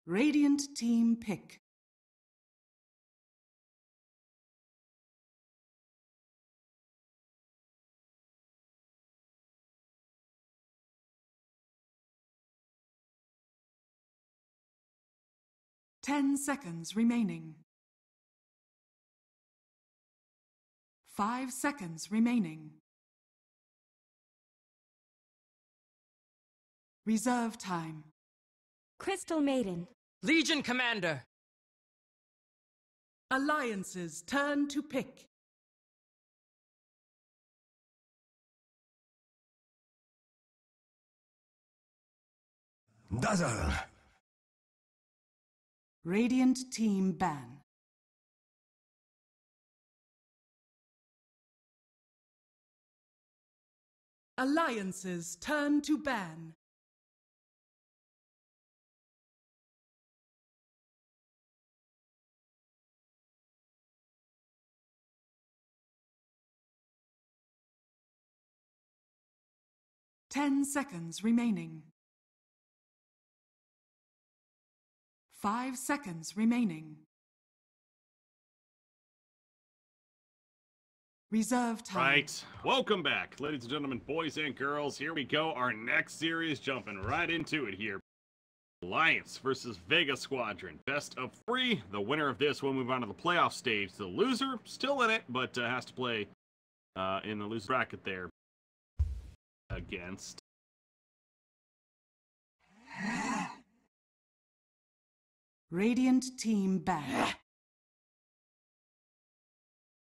Radiant team pick. Ten seconds remaining. 5 seconds remaining. Reserve time. Crystal Maiden. Legion Commander. Alliance's turn to pick. Dazzle. Radiant team ban. Alliance's turn to ban. Ten seconds remaining. 5 seconds remaining. Reserve time. Right. Welcome back, ladies and gentlemen, boys and girls. Here we go. Our next series, jumping right into it here. Alliance versus Vega Squadron. Best of 3. The winner of this will move on to the playoff stage. The loser, still in it, but has to play in the loser bracket there against... Radiant team ban.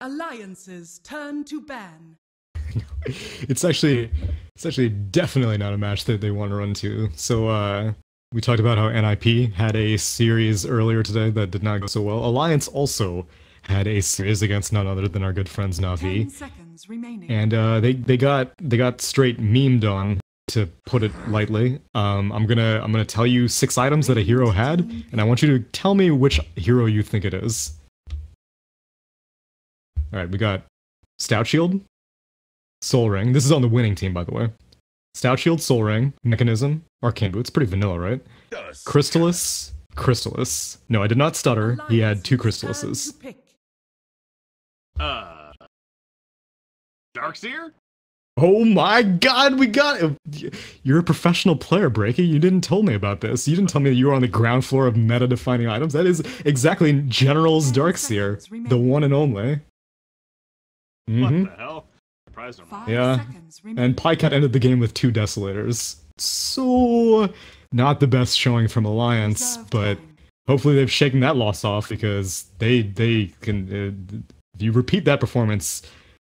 Alliance's turn to ban. It's actually definitely not a match that they want to run to. So we talked about how NIP had a series earlier today that did not go so well. Alliance also had a series against none other than our good friends Na'Vi. 10 seconds remaining. And they got straight memed on, to put it lightly. I'm gonna tell you 6 items that a hero had, and I want you to tell me which hero you think it is. Alright, we got Stout Shield, Soul Ring. This is on the winning team, by the way. Stout Shield, Soul Ring, Mechanism, Arcane Boots. Pretty vanilla, right? Yes. Crystallis. No, I did not stutter. He had 2 Crystallises. Darkseer? Oh my god, we got it! You're a professional player, Breaky. You didn't tell me about this. You didn't tell me that you were on the ground floor of meta-defining items. That is exactly General's Darkseer, the one and only. What the hell? Surprised him. Yeah, and Pycat ended the game with 2 Desolators. So, not the best showing from Alliance, but hopefully they've shaken that loss off, because they can... if you repeat that performance,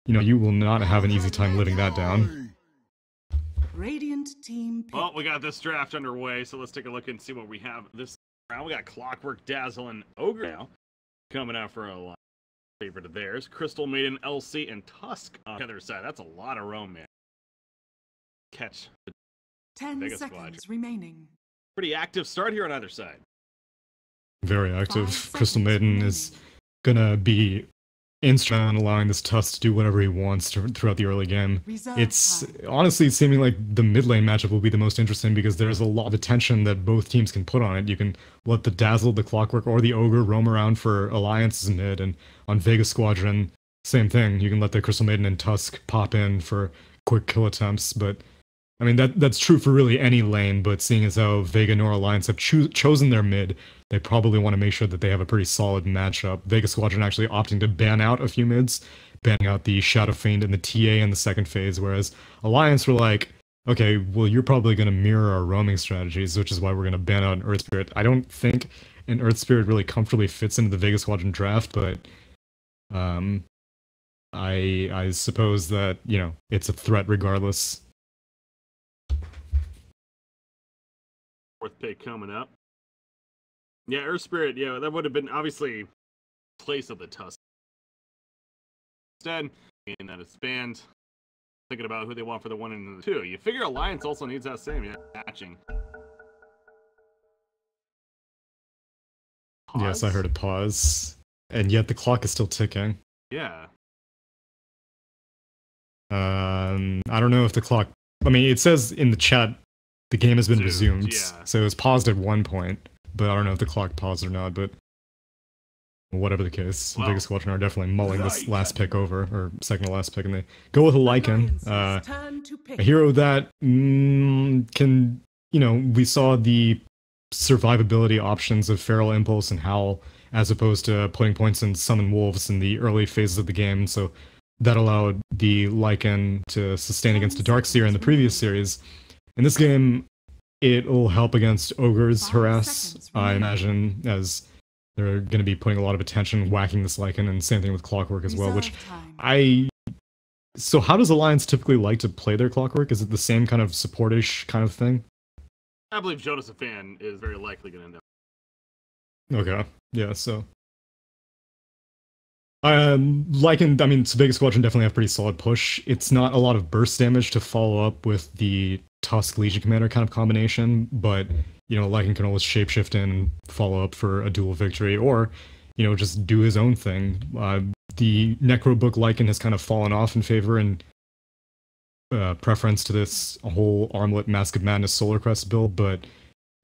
you know, you will not have an easy time living that down. Radiant team pick. Well, we got this draft underway, so let's take a look and see what we have this round. We got Clockwork, Dazzle, and Ogre now coming out for a favorite of theirs. Crystal Maiden, LC, and Tusk on the other side. That's a lot of roam, man. Catch the 10 Vega seconds Squadron. remaining. Pretty active start here on either side. Very active. 5 Crystal seconds Maiden remaining. is gonna be instrumental in allowing this Tusk to do whatever he wants throughout the early game. It's honestly seeming like the mid lane matchup will be the most interesting, because there's a lot of attention that both teams can put on it. You can let the Dazzle, the Clockwork, or the Ogre roam around for Alliance's mid, and on Vega Squadron, same thing. You can let the Crystal Maiden and Tusk pop in for quick kill attempts, but I mean, that's true for really any lane, but seeing as how Vega nor Alliance have chosen their mid, they probably want to make sure that they have a pretty solid matchup. Vega Squadron actually opting to ban out a few mids, banning out the Shadow Fiend and the TA in the second phase, whereas Alliance were like, okay, well, you're probably going to mirror our roaming strategies, which is why we're going to ban out an Earth Spirit. I don't think an Earth Spirit really comfortably fits into the Vega Squadron draft, but I suppose that, you know, it's a threat regardless. 4th pick coming up. Yeah, Earth Spirit, yeah, that would have been obviously place of the Tusk. Instead, being that it's banned, thinking about who they want for the 1 and the 2. You figure Alliance also needs that same, yeah, matching. Pause? Yes, I heard a pause. And yet the clock is still ticking. Yeah. I don't know if the clock... I mean, it says in the chat the game has been resumed, yeah. so it was paused at one point, but I don't know if the clock paused or not, but whatever the case, Wow. Vega Squadron are definitely mulling this last pick over, or second to last pick, and they go with a Lycan, a hero that can, you know, we saw the survivability options of Feral Impulse and Howl, as opposed to putting points in Summon Wolves in the early phases of the game, so that allowed the Lycan to sustain against a Darkseer in the previous series. In this game, it'll help against Ogre's Harass, I imagine, as they're going to be putting a lot of attention whacking this Lycan, and same thing with Clockwork as well, which So how does Alliance typically like to play their Clockwork? Is it the same kind of supportish kind of thing? I believe Jonas Fan is very likely going to end up. Okay, yeah, so... Lycan, I mean, Vega Squadron definitely have pretty solid push. It's not a lot of burst damage to follow up with the Tusk Legion Commander kind of combination, but, you know, Lycan can always shapeshift in and follow up for a dual victory, or, you know, just do his own thing. The Necrobook Lycan has kind of fallen off in favor and preference to this whole Armlet Mask of Madness Solar Crest build, but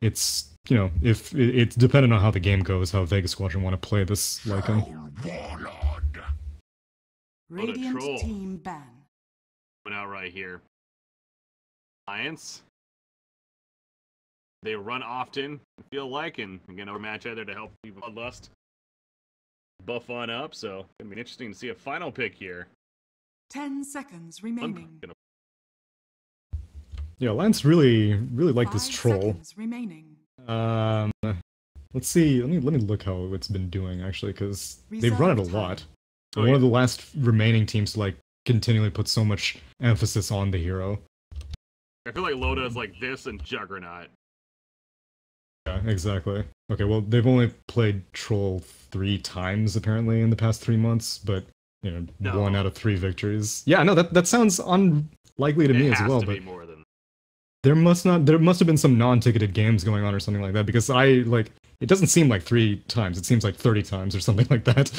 it's, you know, if it's dependent on how the game goes, how Vega Squadron want to play this Lycan. Radiant team ban. Went out right here. Alliance. They run often, I feel like, and again, our match either to help people Bloodlust buff on up, so it's gonna be interesting to see a final pick here. 10 seconds remaining. Yeah, Lance really like this troll. Remaining. Let's see. Let me look how it's been doing actually, because they've run it a lot. Oh, one of the last remaining teams to like continually put so much emphasis on the hero. I feel like Loda is like this and Juggernaut. Yeah, exactly. Okay, well, they've only played Troll 3 times apparently in the past 3 months, but you know, No. 1 out of 3 victories. Yeah, no, that sounds unlikely to me as well. But More than... there must have been some non-ticketed games going on or something like that, because it doesn't seem like 3 times. It seems like 30 times or something like that.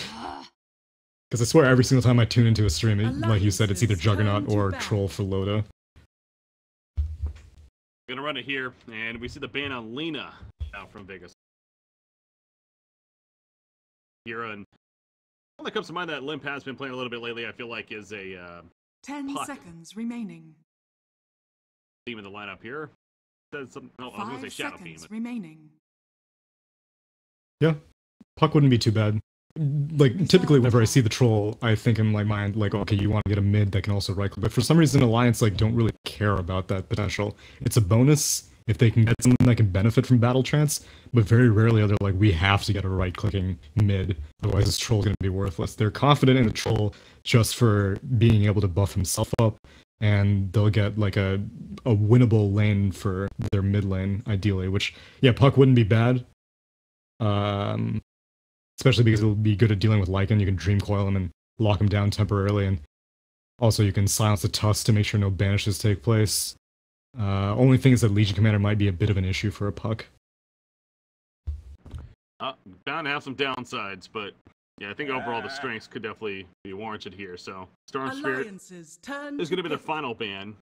Because I swear every single time I tune into a stream, like you said, it's either Juggernaut or Troll for Loda. Gonna run it here, and we see the ban on Lena out from Vegas. Hero, and one that comes to mind that Limp has been playing a little bit lately, I feel like, is a 10 Puck. seconds remaining. Team in the lineup here. Says some, no, I was gonna say 5 Shadow Beam. seconds remaining. Yeah, Puck wouldn't be too bad. Like, typically whenever I see the Troll, I think in my mind, like, okay, you want to get a mid that can also right-click. But for some reason, Alliance, like, don't really care about that potential. It's a bonus if they can get something that can benefit from Battle Trance, but very rarely are they like, we have to get a right-clicking mid, otherwise this Troll's going to be worthless. They're confident in the Troll just for being able to buff himself up, and they'll get, like, a winnable lane for their mid lane, ideally, which, yeah, Puck wouldn't be bad. Especially because it'll be good at dealing with Lycan. You can Dream Coil him and lock him down temporarily, and also you can silence the Tusk to make sure no banishes take place. Only thing is that Legion Commander might be a bit of an issue for a Puck. Bound to have some downsides, but yeah, I think overall the strengths could definitely be warranted here. So Storm Spirit is going to be their final ban.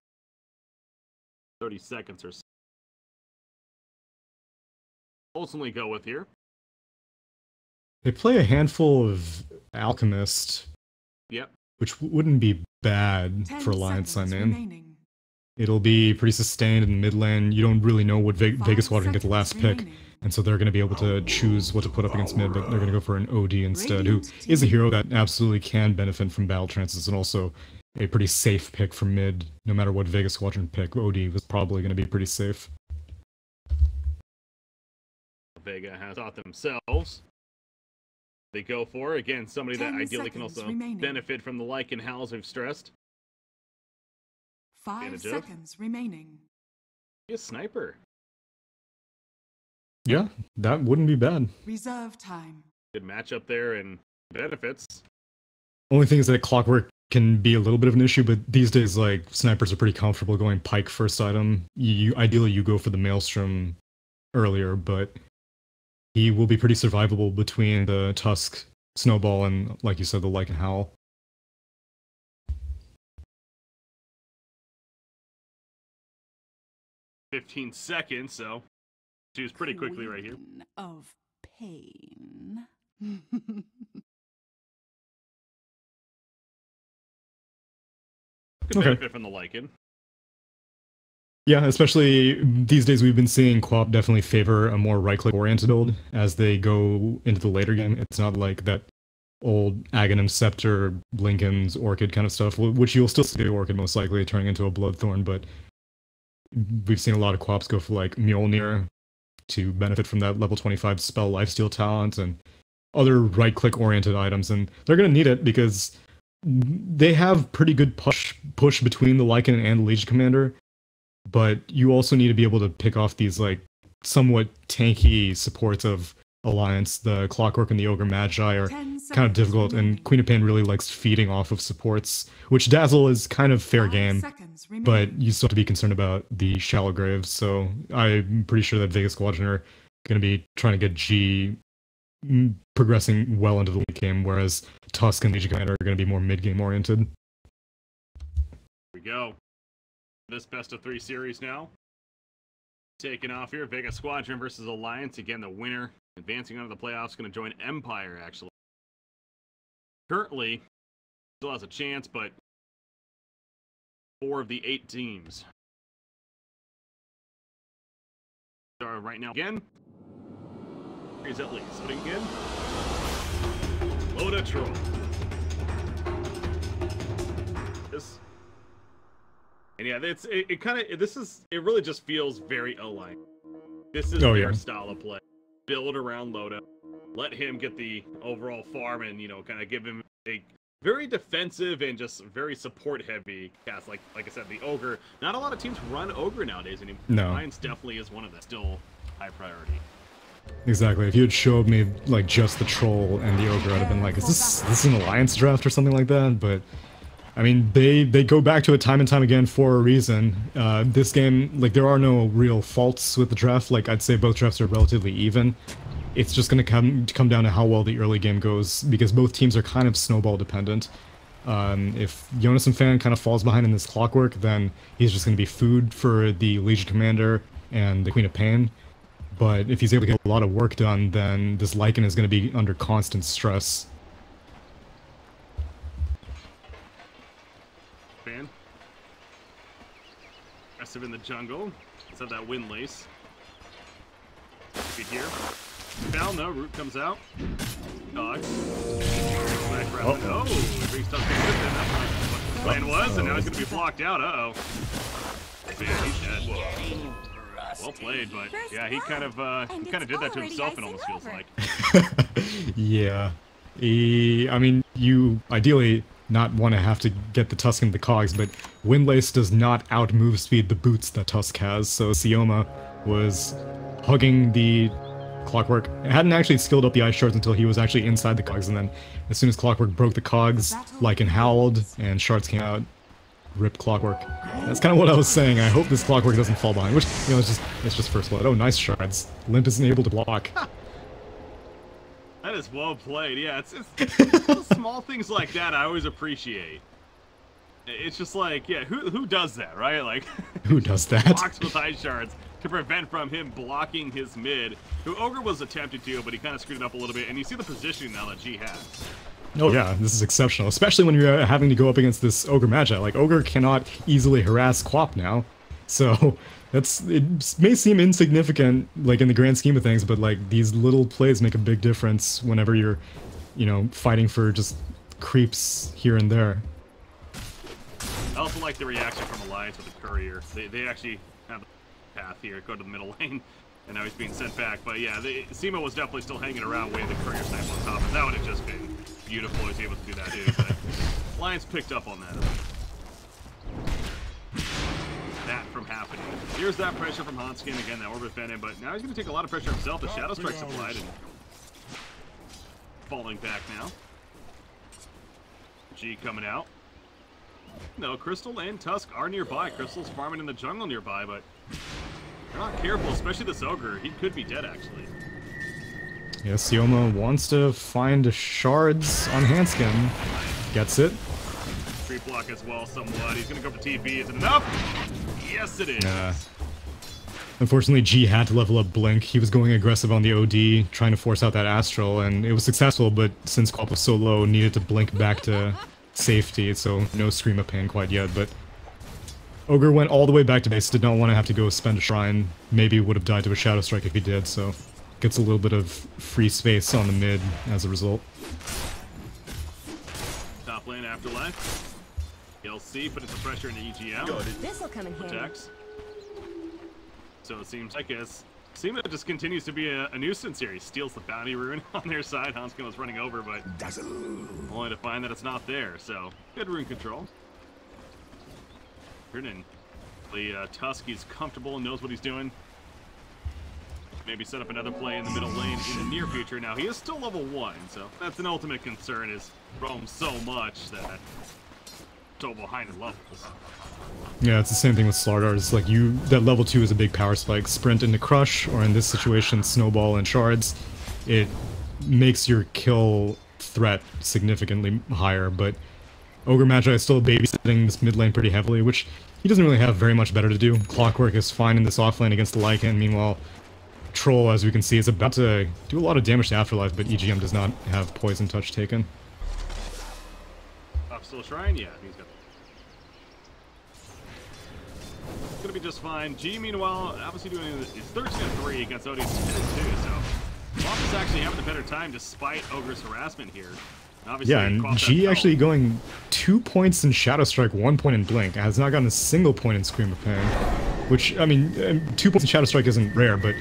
30 seconds or so. Ultimately go with here. They play a handful of Alchemist, Yep. which wouldn't be bad for Alliance, I mean. It'll be pretty sustained in the mid lane. You don't really know what Vega Squadron get the last pick, and so they're going to be able to choose what to put up against mid, but they're going to go for an OD instead, who is a hero that absolutely can benefit from battle trances, and also a pretty safe pick for mid. No matter what Vega Squadron pick, OD was probably going to be pretty safe. Vega has thought themselves. They go for, again, somebody that ideally can also benefit from the Lycan Howls we've stressed. 5 seconds remaining. Be a sniper. Yeah, that wouldn't be bad. Reserve time. Good matchup there and benefits. Only thing is that Clockwork can be a little bit of an issue, but these days, like, snipers are pretty comfortable going Pike first item. Ideally, you go for the Maelstrom earlier, but he will be pretty survivable between the Tusk, Snowball, and, like you said, the Lycan Howl. .15 seconds, so Choose pretty quickly right here. Queen of pain. Could benefit from the Lycan. Yeah, especially these days we've been seeing Co-op definitely favor a more right-click oriented build as they go into the later game. It's not like that old Aghanim Scepter, Lincoln's Orchid kind of stuff, which you'll still see Orchid most likely turning into a Bloodthorn, but we've seen a lot of co-ops go for like Mjolnir to benefit from that level 25 spell lifesteal talent and other right-click oriented items, and they're going to need it because they have pretty good push between the Lycan and the Legion Commander, but you also need to be able to pick off these like somewhat tanky supports of Alliance. The Clockwork and the Ogre Magi are kind of difficult, and Queen of Pain really likes feeding off of supports, which Dazzle is kind of fair game, but you still have to be concerned about the Shallow Graves, so I'm pretty sure that Vega Squadron are going to be trying to get G progressing well into the late game, whereas Tusk and Legion Commander are going to be more mid-game oriented. Here we go. This best of 3 series now. Taking off here, Vega Squadron versus Alliance. Again, the winner advancing on to the playoffs, going to join Empire, actually. Currently, still has a chance, but 4 of the 8 teams. Are right now again. Here's at least. Loading again. Load a troll. This. And yeah, it kind of, it really just feels very Alliance. This is their style of play. Build around Loda. Let him get the overall farm and, you know, kind of give him a very defensive and just very support-heavy cast. Like I said, the Ogre. Not a lot of teams run Ogre nowadays anymore. No. Alliance definitely is one of them. Still high priority. Exactly. If you had showed me like just the Troll and the Ogre, I'd have been like, is this an Alliance draft or something like that? But I mean, they go back to it time and time again for a reason. This game, like, there are no real faults with the draft. Like, I'd say both drafts are relatively even. It's just going to come down to how well the early game goes, because both teams are kind of snowball dependent. If Jonas and Fan kind of falls behind in this Clockwork, then he's just going to be food for the Legion Commander and the Queen of Pain. But if he's able to get a lot of work done, then this Lycan is going to be under constant stress. Fan. Aggressive in the jungle. Let's have that Windlace. Good here. Foul, no, Root comes out. Dog. Oh, Reese does get good then. That's what the plan was, and now he's going to be blocked out. Uh-oh. Man, he's dead. Well played, but yeah, he kind of did that to himself, it almost feels like. Yeah. I mean, you ideally not want to have to get the Tusk into the cogs, but Windlace does not out-move speed the boots that Tusk has, so Sioma was hugging the Clockwork. It hadn't actually skilled up the ice shards until he was actually inside the cogs, and then as soon as Clockwork broke the cogs, Lycan howled, and shards came out. Rip Clockwork. That's kind of what I was saying. I hope this Clockwork doesn't fall behind, which, you know, it's just first blood. Oh, nice shards. Limp isn't able to block. That is well played. Yeah, it's small things like that I always appreciate. It's just like, yeah, who does that, right? Like, who does that? Blocks with ice shards to prevent from him blocking his mid, who Ogre was attempted to, but he kind of screwed it up a little bit, and you see the positioning now that G has. Oh yeah, this is exceptional, especially when you're having to go up against this Ogre Magi. Like, Ogre cannot easily harass Quap now, so it may seem insignificant, like, in the grand scheme of things, but, like, these little plays make a big difference whenever you're, you know, fighting for just creeps here and there. I also like the reaction from Alliance with the Courier. They actually have the path here, go to the middle lane, and now he's being sent back. But yeah, Simo was definitely still hanging around waiting the Courier snipe on top, and that would have just been beautiful if he was able to do that too. But Alliance picked up on that. That from happening. Here's that pressure from Hanskin, again, that Orbit fed in, but now he's going to take a lot of pressure himself. The Shadow Strike's applied and falling back now. G coming out. No, Crystal and Tusk are nearby. Crystal's farming in the jungle nearby, but they're not careful, especially this Ogre. He could be dead, actually. Yeah, Sioma wants to find shards on Hanskin. Gets it. Creep block as well, somewhat. He's going to go for TP. Is it enough? Yes, it is. Unfortunately, G had to level up Blink. He was going aggressive on the OD, trying to force out that Astral, and it was successful, but since Quap was so low, needed to Blink back to safety, so no Scream of Pain quite yet, but Ogre went all the way back to base, did not want to have to go spend a Shrine. Maybe would have died to a Shadow Strike if he did, so gets a little bit of free space on the mid as a result. Top lane Afterlife. LC putting some pressure into EGM. This'll come in handy. Protects. So it seems like Seema just continues to be a nuisance here. He steals the bounty rune on their side. Hanskin was running over, but only to find that it's not there. So good rune control. The Tusk, he's comfortable and knows what he's doing. Maybe set up another play in the middle lane in the near future. Now he is still level 1, so that's an ultimate concern. Is roam so much that so behind his levels. Yeah, it's the same thing with Slardar. It's like that level 2 is a big power spike. Sprint into Crush, or in this situation, Snowball and Shards. It makes your kill threat significantly higher, but Ogre Magi is still babysitting this mid lane pretty heavily, which he doesn't really have very much better to do. Clockwork is fine in this offlane against the Lycan. Meanwhile, Troll, as we can see, is about to do a lot of damage to Afterlife, but EGM does not have Poison Touch taken. Still Shrine? Yeah, he's got gonna be just fine. G, meanwhile, obviously doing is 13-3 against Odin's 10-2, so Quap is actually having a better time despite Ogre's harassment here. Obviously, yeah, and G actually going 2 points in Shadow Strike, 1 point in Blink, has not gotten a single point in Scream of Pain. Which, I mean, 2 points in Shadow Strike isn't rare, but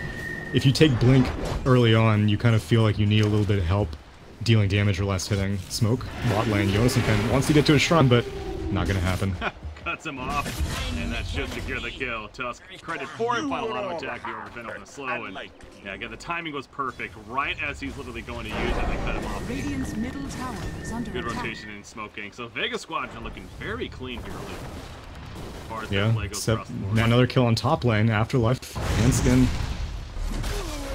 if you take Blink early on, you kind of feel like you need a little bit of help dealing damage or less hitting. Smoke, bot lane, Jonas wants to get to a Shrine, but not gonna happen. Cuts him off, and that should secure the kill. Tusk credit for it, final auto attack, the overfin on the slow, and yeah, again, the timing was perfect. Right as he's literally going to use it, they cut him off. Radiant's middle tower is under Good attack. rotation in smoking. So Vega Squadron looking very clean here early. As far as Yeah, play goes except across the board. another kill on top lane. Afterlife, Hanskin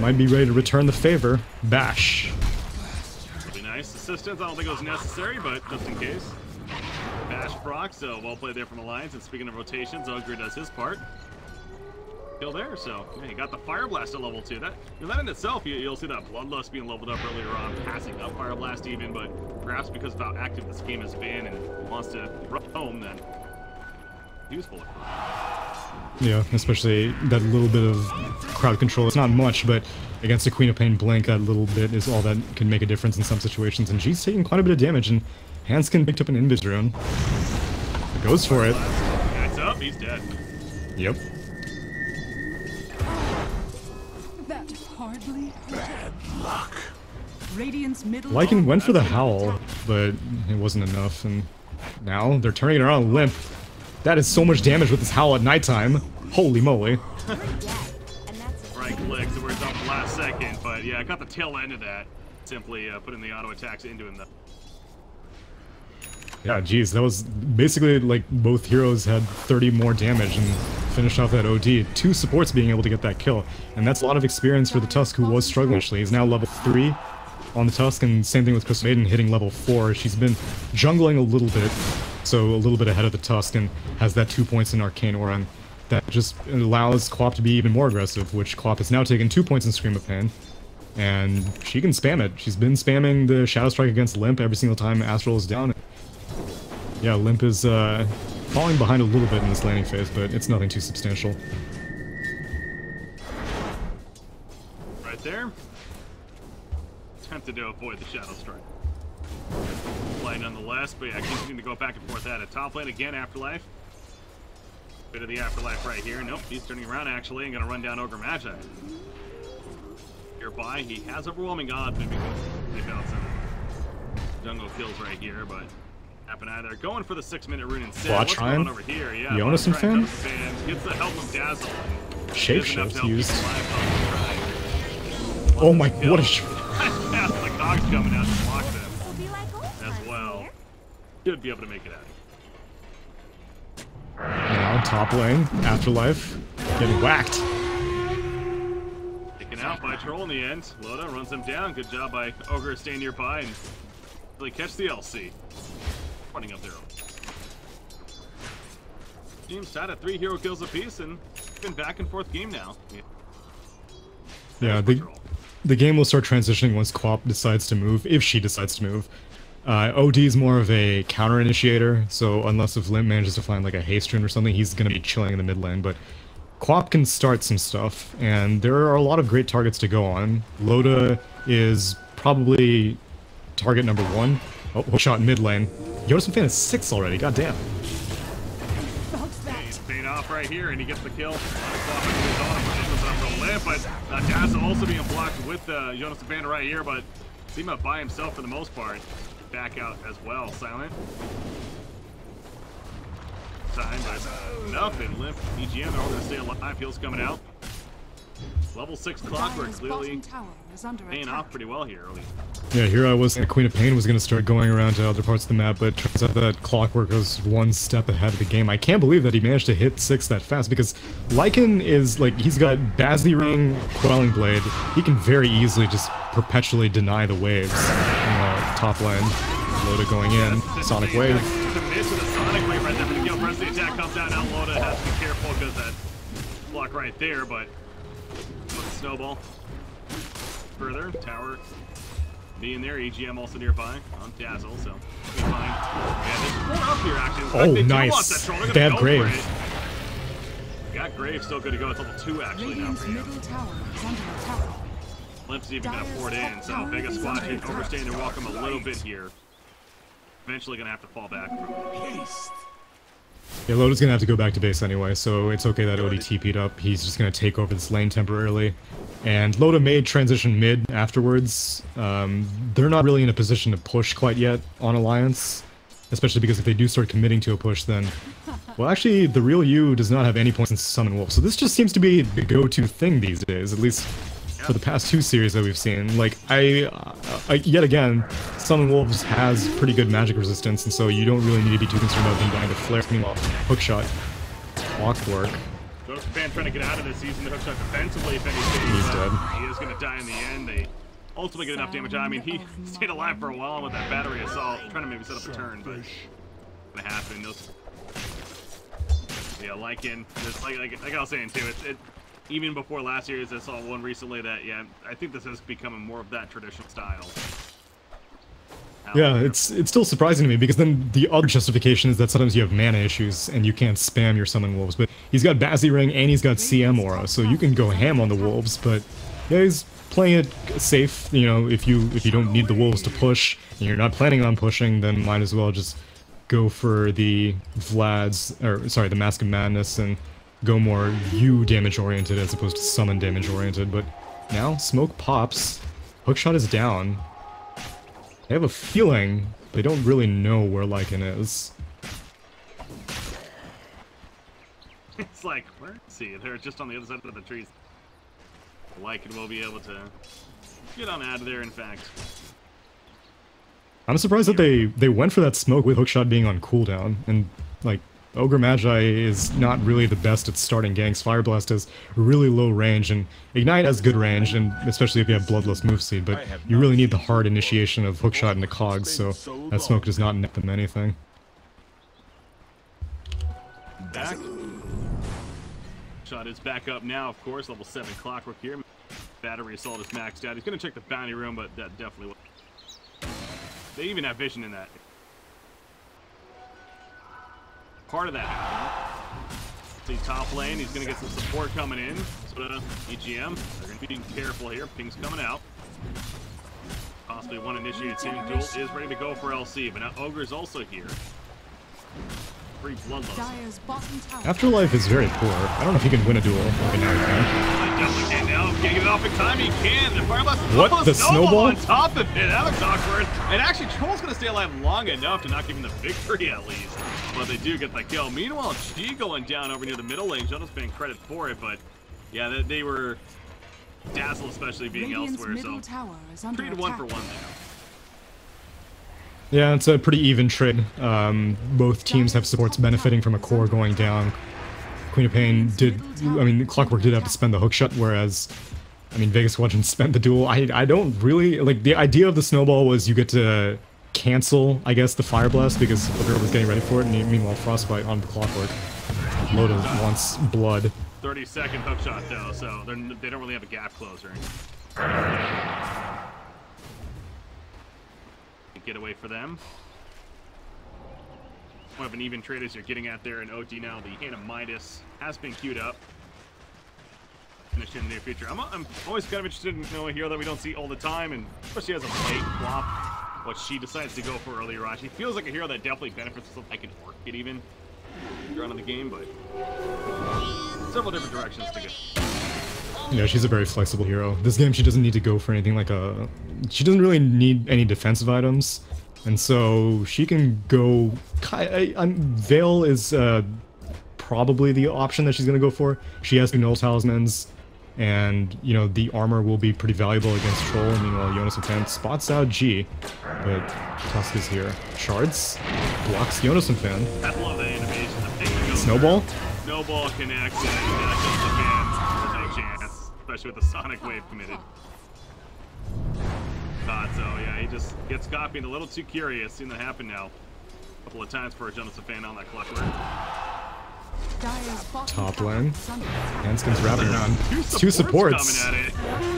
might be ready to return the favor. Bash. Really nice assistance. I don't think it was necessary, but just in case. Bash proc, so well played there from Alliance. And speaking of rotations, Ogre does his part. Kill there, so yeah, he got the Fire Blast at level 2. That in itself, you'll see that Bloodlust being leveled up earlier on, passing up Fire Blast even, but perhaps because of how active this game has been and wants to roam, then useful. Yeah, especially that little bit of crowd control. It's not much, but against a Queen of Pain Blink, that little bit is all that can make a difference in some situations. And G's taking quite a bit of damage, and Hanskin picked up an Invis drone. Goes for it. That's up, he's dead. Yep. That hardly bad luck. Radiant's middle Lycan went for the Howl, but it wasn't enough, and now they're turning it around Limp. That is so much damage with this Howl at nighttime. Holy moly. Right click, so we're up the last second, but yeah, I got the tail end of that. Simply putting the auto attacks into him. Yeah, geez, that was basically like both heroes had 30 more damage and finished off that OD. 2 supports being able to get that kill, and that's a lot of experience for the Tusk, who was struggling actually. He's now level 3 on the Tusk, and same thing with Crystal Maiden hitting level 4. She's been jungling a little bit, so a little bit ahead of the Tusk, and has that 2 points in Arcane Aura, and that just allows Quap to be even more aggressive, which Quap has now taken 2 points in Scream of Pain. And she can spam it. She's been spamming the Shadow Strike against Limp every single time Astral is down. Yeah, Limp is falling behind a little bit in this laning phase, but it's nothing too substantial. Right there. Attempted to avoid the Shadow Strike. Play nonetheless, but yeah, continuing to go back and forth at it. Top lane again, Afterlife. Bit of the Afterlife right here. Nope, he's turning around actually and gonna run down Ogre Magi. Nearby, he has overwhelming odds, maybe they bounce some jungle kills right here, but happen either. Going for the 6-minute rune instead. Watch What's going on over here? Yeah, Jonas and Fan? Gets the help of Dazzle. Shapeshift used. Oh Oh my, what a sh... The cog's coming out to block them as well. Should be able to make it out. Now, top lane, Afterlife, getting whacked. Taken out by Troll in the end. Loda runs him down. Good job by Ogre staying nearby and really catch the LC. Running up there. Team's tied at 3 hero kills apiece, and been back and forth game now. Yeah, the game will start transitioning once Quap decides to move, if she decides to move. OD is more of a counter initiator, so unless if Limp manages to find like a haste rune or something, he's gonna be chilling in the mid lane, but Quap can start some stuff, and there are a lot of great targets to go on. Loda is probably target number 1. Oh, hookshot mid lane. Yoda's Fan is 6 already, goddamn. He's paid off right here, and he gets the kill. But Dazzle also being blocked with Jonas Banda right here, but Seema by himself for the most part. Back out as well, Silent. Time, but nothing. Limp, EGM, they're all going to stay alive. Heals coming out. Level 6 Clockwork clearly paying off pretty well here early. Yeah, here I was, Queen of Pain was going to start going around to other parts of the map, but turns out that Clockwork was one step ahead of the game. I can't believe that he managed to hit 6 that fast, because Lycan is, like, he's got Bazzy Ring, Quelling Blade. He can very easily just perpetually deny the waves in the top lane. Loda going in, Sonic Wave. The miss with a Sonic Wave right there for the kill. Press the attack comes out, now Loda has to be careful because that block right there, but with a snowball. Further, tower being there, EGM also nearby on Dazzle, so be fine. Yeah, there's 4 up here actually. Oh, nice. They have Grave. Got Grave still good to go. It's level 2 actually now for you. Limp's even gonna pour it in, so Vega Squadron overstaying their welcome a little bit here. Eventually gonna have to fall back. Yeah, Loda's gonna have to go back to base anyway, so it's okay that OD TP'd up. He's just gonna take over this lane temporarily. And Loda may transition mid afterwards. They're not really in a position to push quite yet on Alliance, especially because if they do start committing to a push, then... Well, actually, the real you does not have any points in Summon Wolf, so this just seems to be the go-to thing these days, at least for the past 2 series that we've seen. Like, yet again, Summon Wolves has pretty good magic resistance, and so you don't really need to be too concerned about them dying to flare. Meanwhile, hookshot, Clockwork. Fan trying to get out of this, using the hookshot defensively if anything. He's dead. He is going to die in the end. They ultimately get enough damage. I mean, he stayed alive for a while with that battery assault, trying to maybe set up a turn, but it's going to happen. Those, yeah, like I was saying too, even before last year's, I saw one recently that, yeah, I think this is becoming more of that traditional style. Yeah, it's still surprising to me, because then the other justification is that sometimes you have mana issues and you can't spam your Summon Wolves, but he's got Bazzy Ring and he's got CM Aura, so you can go ham on the Wolves, but yeah, he's playing it safe. You know, if you don't need the Wolves to push, and you're not planning on pushing, then might as well just go for the the Mask of Madness and go more you damage oriented as opposed to summon damage oriented. But now smoke pops, hookshot is down. I have a feeling they don't really know where Lycan is. It's like, where is he? They're just on the other side of the trees. Lycan will be able to get on out of there, in fact. I'm surprised that they went for that smoke with hookshot being on cooldown, and like, Ogre Magi is not really the best at starting ganks. Fire Blast has really low range, and Ignite has good range, and especially if you have Bloodlust move seed, but you really need the hard initiation of hookshot into cogs, so that smoke does not net them anything. Back. Shot is back up now, of course, level 7 Clockwork here. Battery Assault is maxed out. He's going to check the bounty room, but that definitely will. They even have vision in that. Part of that. See top lane, he's going to get some support coming in. So EGM, they're going to be being careful here. Ping's coming out. Possibly one initiated team duel is ready to go for LC, but now Ogre's also here. Free Bloodlust. Afterlife is very poor. I don't know if he can win a duel. Okay, now he can. I definitely can now. Can't get it off in time. He can. The Fire Blast is what? The snowball on top of it. That looks awkward. And actually, Troll's going to stay alive long enough to not give him the victory at least. But they do get the kill. Meanwhile, G going down over near the middle lane. Jonas getting credit for it, but yeah, they were Dazzle especially being elsewhere. So 3 to 1 for 1 there. Yeah, it's a pretty even trade. Both teams have supports benefiting from a core going down. Queen of Pain Clockwork did have to spend the hookshot, whereas, Vega Squadron spent the duel. I don't really, like, the idea of the snowball was you get to cancel, I guess, the Fire Blast because Ogre was getting ready for it, and meanwhile Frostbite on the Clockwork. Loda wants blood. 30-second hook shot though, so they don't really have a gap closer. Get away for them. One of an even trade as you're getting at there in OD now. The hand of Midas has been queued up. Finish in the near future. I'm always kind of interested in a hero that we don't see all the time, and especially as a late flop, what she decides to go for earlier on. She feels like a hero that definitely benefits from like an orchid even later on in the game, but several different directions to go. Yeah, she's a very flexible hero. This game, she doesn't need to go for anything like a... She doesn't really need any defensive items, and so she can go... Veil is probably the option that she's going to go for. She has 2 null talismans, and, you know, the armor will be pretty valuable against Troll. Meanwhile, Jonas and Fan spots out G, but Tusk is here. Shards blocks Jonas and Fan. I love the animation. Snowball? Snowball connects, and that's just the Fan. There's no chance, especially with the Sonic Wave committed. Thought so, yeah, he just gets copied a little too curious. Seen that happen now a couple of times for Jonas and Fan on that Qualifier. Top lane. Hanskin's wrapping around. 2 supports.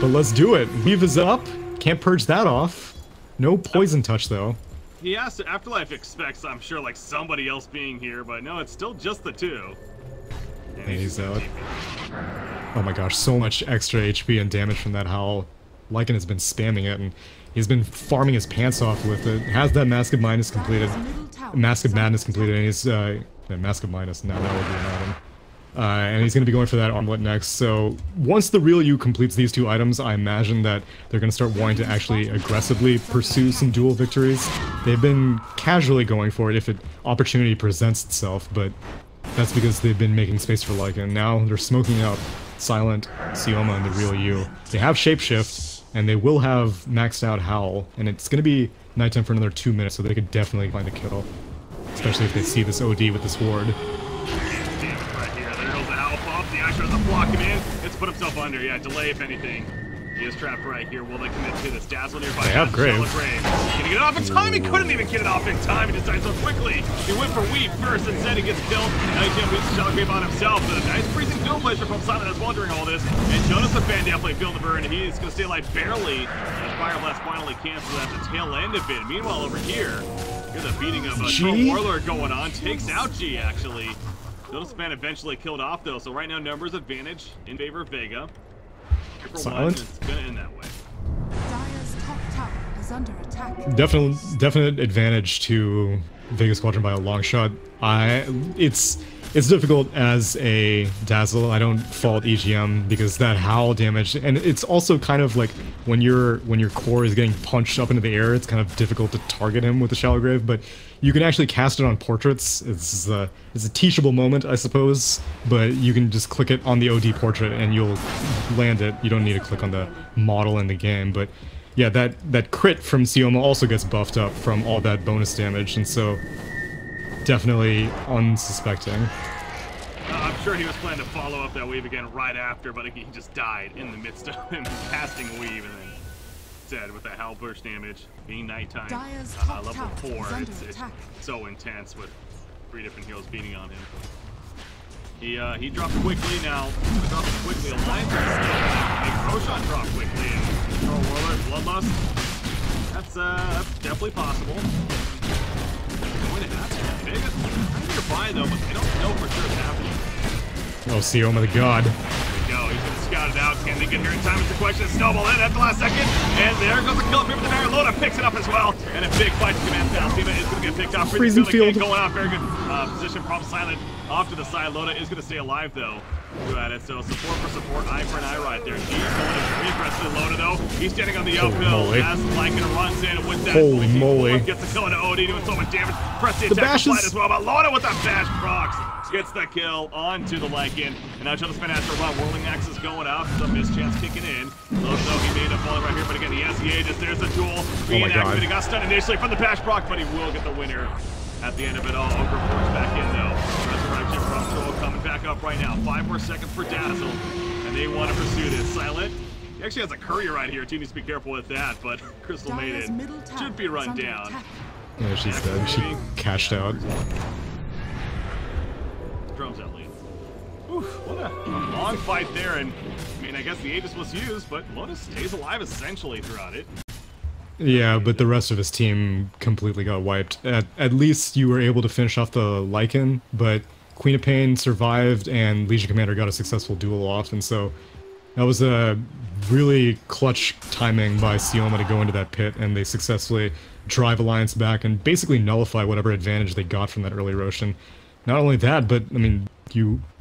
But let's do it. Weave is up. Can't purge that off. No poison touch though. He has to, Afterlife expects, I'm sure, like somebody else being here, but no, it's still just the 2. And he's out. Oh my gosh, so much extra HP and damage from that Howl. Lycan has been spamming it, and he's been farming his pants off with it. Has that Mask of Madness completed. Mask of Madness completed, and he's Mask of Madness, now that will be an item. And he's going to be going for that armlet next. So once the real you completes these 2 items, I imagine that they're going to start wanting to actually aggressively pursue some duel victories. They've been casually going for it if an opportunity presents itself, but that's because they've been making space for Lycan. Now they're smoking out Silent, Sioma, and the real you. They have Shapeshift, and they will have maxed out Howl, and it's going to be nighttime for another 2 minutes, so they could definitely find a kill. Especially if they see this OD with this ward. Damn it right here. There goes the Howl pump. The Ice doesn't block him in. It's put himself under. Yeah, delay if anything. He is trapped right here. Will they commit to this? Dazzle nearby. They have Grave. Can he get it off in time? He couldn't even get it off in time. He decides so quickly. He went for Weave first, instead he gets killed. Now he can't reach the Shallow Grave on himself. But a nice freezing duel pleasure from Simon that's wondering all this. And Jonas the Fan definitely feeling the burn. He's going to stay alive barely. And Fire Blast finally cancels at the tail end of it. Meanwhile, over here, here's a beating of a Troll Warlord going on. Takes out G, actually. Jonas the Fan eventually killed off, though. So right now, numbers advantage in favor of Vega. Silent. It's going to end that way. Dire's top tower is under attack. Definite advantage to Vega Squadron by a long shot. It's difficult as a Dazzle. I don't fault EGM because that Howl damage, and it's also kind of like when your core is getting punched up into the air, it's kind of difficult to target him with the Shallow Grave, but you can actually cast it on portraits. It's a teachable moment, I suppose, but you can just click it on the OD portrait and you'll land it. You don't need to click on the model in the game, but yeah, that crit from Sioma also gets buffed up from all that bonus damage, and so definitely unsuspecting. I'm sure he was planning to follow up that Weave again right after, but he just died in the midst of him casting Weave, and then dead with that Howl burst damage. Being nighttime, level 4, it's so intense with 3 different heroes beating on him. He dropped quickly now. Dropped quickly. Alliance make Roshan drop quickly, and Troll Warlord, Bloodlust. That's definitely possible. Going to happen. Vega's kind of nearby though, but they don't know for sure it's happening. Oh, Sioma the God. There we go. He's going to scout it out. Can they get here in time? It's the question. Snowball in at the last second. And there goes the kill from the Nire. Loda picks it up as well. And a big fight to command down. Sioma is going to get picked off. Freezing field. Going out. Very good position from Silent. Off to the side. Loda is going to stay alive though. Go at it. So support for support. Eye for an eye right there. He's going to aggressively Loda though. He's standing on the uphill. As Lycan runs in with that. Holy moly. Gets the kill into OD doing so much damage. Press the attack as well. But Loda with that bash procs. Gets the kill onto the Lycan. And now Jonas Fan has to run. Whirling Axe is going out. Some mischance kicking in. Loda though, he made a fall right here. But again, he has the Aegis. There's the duel. Reinactivated. Got stunned initially from the bash proc, but he will get the winner at the end of it all. Ogre force back in though. Resurrection from Troll coming back up right now. 5 more seconds for Dazzle. And they want to pursue this. Silent. He actually has a courier right here too. Needs to be careful with that. But Crystal Maiden should be run down. Yeah, she's dead. She cashed out. Drums out lead. Whew, what a long fight there, and I mean, I guess the Aegis was used, but Lotus stays alive essentially throughout it. Yeah, but the rest of his team completely got wiped. At least you were able to finish off the Lycan, but Queen of Pain survived and Legion Commander got a successful duel off, and so that was a really clutch timing by Sioma to go into that pit, and they successfully drive Alliance back and basically nullify whatever advantage they got from that early Roshan. Not only that, but, I mean,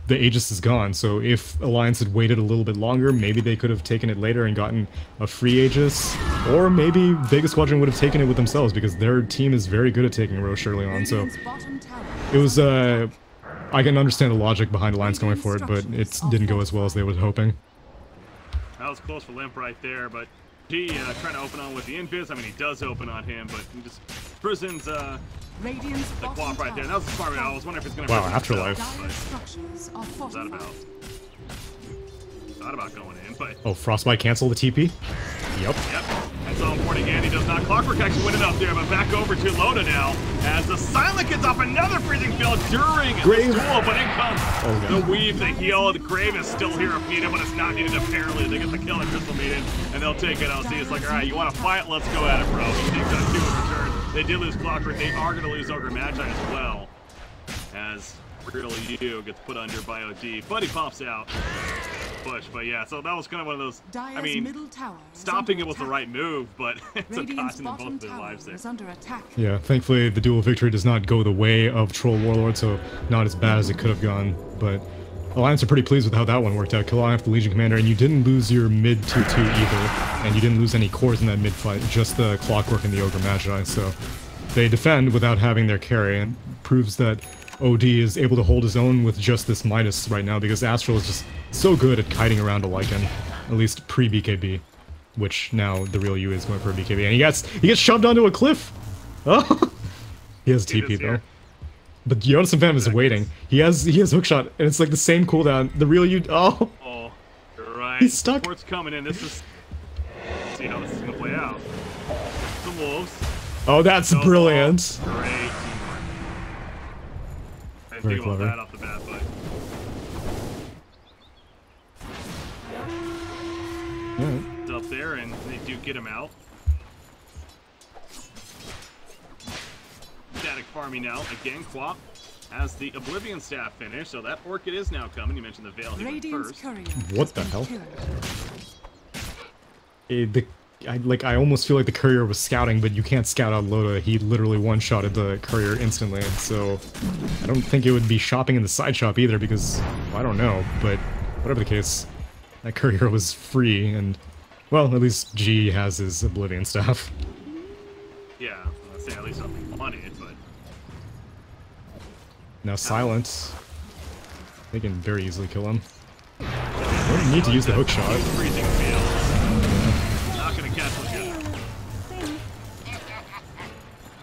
the Aegis is gone, so if Alliance had waited a little bit longer, maybe they could have taken it later and gotten a free Aegis, or maybe Vega Squadron would have taken it with themselves, because their team is very good at taking Roche early on, so it was, I can understand the logic behind Alliance going for it, but it didn't go as well as they were hoping. That was close for Limp right there, but G trying to open on with the invis. I mean, he does open on him, but he just prisons the quap right there. That was the smart move. I was wondering if it's going to... Wow, Afterlife. What's that about? Thought about going in, but... Oh, Frostbite cancel the TP? Yep. Yep. That's all important again. He does not. Clockwork actually winning up there, but back over to Loda now as the Silent gets off another freezing field during the duel, but in comes the weave, the heal. The Grave is still here if needed, but it's not needed apparently. They get the kill at Crystal Maiden, and they'll take it. LC it's like, all right, you want to fight? Let's go at it, bro. He takes that 2 in return. They did lose Clockwork. They are going to lose Ogre Magi as well, as Real U gets put under by OD, but he pops out. Push, but yeah, so that was kind of one of those. I mean, stopping it was the right move, but it's a costing them both of their lives there. Yeah, thankfully the duel victory does not go the way of Troll Warlord, so not as bad as it could have gone. But Alliance are pretty pleased with how that one worked out. Killing off the Legion Commander, and you didn't lose your mid 2-2 either, and you didn't lose any cores in that mid fight, just the Clockwork and the Ogre Magi. So they defend without having their carry, and proves that OD is able to hold his own with just this Midas right now, because Astral is just so good at kiting around a Lycan, at least pre-BKB, which now the real U is going for a BKB, and he gets shoved onto a cliff! Oh! He has TP though. But Jonas and Phantom is waiting. He has hookshot, and it's like the same cooldown. The real U, oh! Oh, you're right. He's stuck. Port's coming in. Let's see how this is going to play out. Some wolves. Oh, that's brilliant! Great. I didn't think about that off the bat, but... It's up there, and they do get him out. Static farming now. Again, Quap has the Oblivion Staff finish, so that Orchid is now coming. You mentioned the Veil here first. What the hell? I almost feel like the Courier was scouting, but you can't scout out Loda. He literally one-shotted the Courier instantly, so I don't think it would be shopping in the side shop either, because, well, I don't know, but whatever the case, that Courier was free, and, well, at least G has his Oblivion Staff. Yeah, I'd say at least something on it, but... Now Silence. They can very easily kill him. They don't need to use the hookshot. Freezing field. Not gonna catch one good.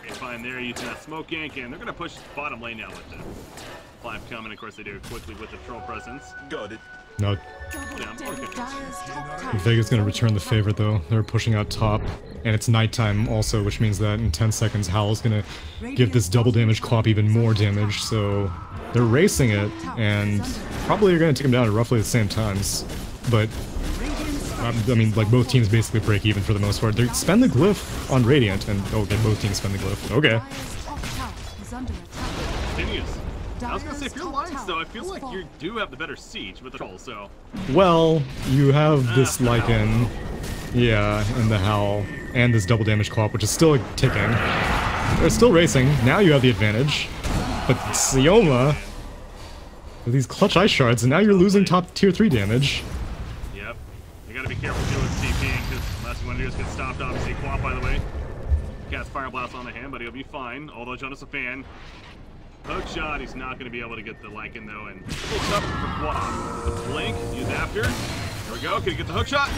Okay, fine there, using that smoke yank, and they're gonna push bottom lane now with the 5 coming. Of course, they do it quickly with the troll presence. Got it. No. Vega's gonna return the favor though. They're pushing out top, and it's nighttime also, which means that in 10 seconds Howl's gonna give this double damage Quap even more damage, so they're racing it, and probably are gonna take him down at roughly the same times. But, I mean, like, both teams basically break even for the most part. They spend the glyph on Radiant, and okay, both teams spend the glyph. Okay. Continues. I was gonna say, if you're Alliance though, I feel like you do have the better siege with the troll, so... Well, you have this Lycan, yeah, and the Howl, and this double damage Quap, which is still ticking. They're still racing, now you have the advantage. But Sioma, with these clutch ice shards, and now you're losing top tier 3 damage. Yep. You gotta be careful too with CPing, because last you want to do is get stopped, obviously. Quap, by the way. Cast Fire Blast on the hand, but he'll be fine, although Jonas a fan. Hook shot, he's not going to be able to get the Lycan though, and pulls up for Quap. Blink, use after. There we go, can he get the hook shot?